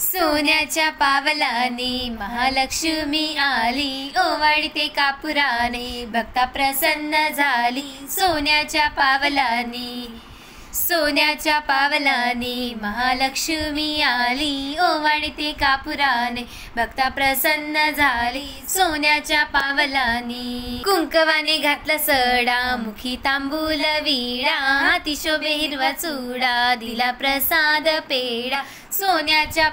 सोन्याच्या पावलाने महालक्ष्मी आली, ओवाळते कापुराने भक्ता प्रसन्न झाली. सोन्याच्या पावलाने महालक्ष्मी आली, ओवाळते कापुराने भक्ता प्रसन्न झाली. सोन्याच्या पावलाने कुंकवाने घातला सडा, मुखी तांबूल विडा, हाती शोभे हिरवा चुडा, दिला प्रसाद पेडा. सोन्याच्या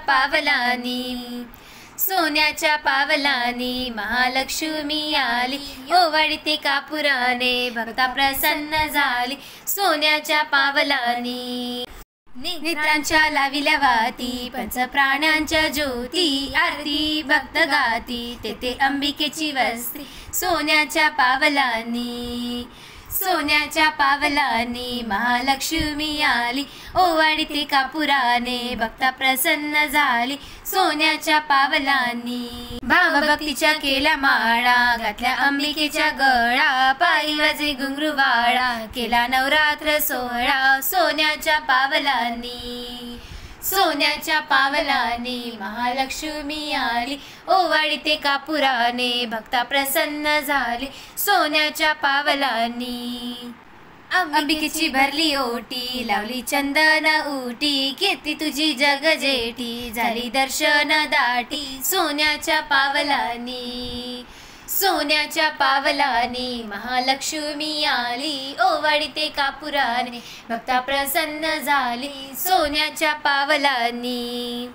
पावलाने महालक्ष्मी आली, ओवाळते कापुराने भक्ता प्रसन्न झाली. सोन्याच्या पावलाने नेत्रांच्या लाविल्या वाती, पंचप्राण्यांच्या ज्योती, आरती भक्त गाती, तेथे अंबिकेची वस्ती. सोन्याच्या पावलाने महालक्ष्मी आली, ओवाळते कापुराने भक्ता प्रसन्न झाली. सोन्याच्या पावलाने भावभक्तीच्या केल्या माळा, घातल्या अंबिकेच्या गळा, पायी वाजे घुंगरूवाळा, केला नवरात्र सोहळा. सोन्याच्या पावलाने महालक्ष्मी आली, ओवाळते कापुराने भक्ता प्रसन्न झाली. सोन्याच्या पावलाने अंबिकेची भरली ओटी, लावली चंदन उटी, कीर्ती तुझी जगजेठी, झाली दर्शन दाटी. सोन्याच्या पावलाने महालक्ष्मी आली, ओवाळते कापुराने भक्ता प्रसन्न झाली. सोन्याच्या पावलाने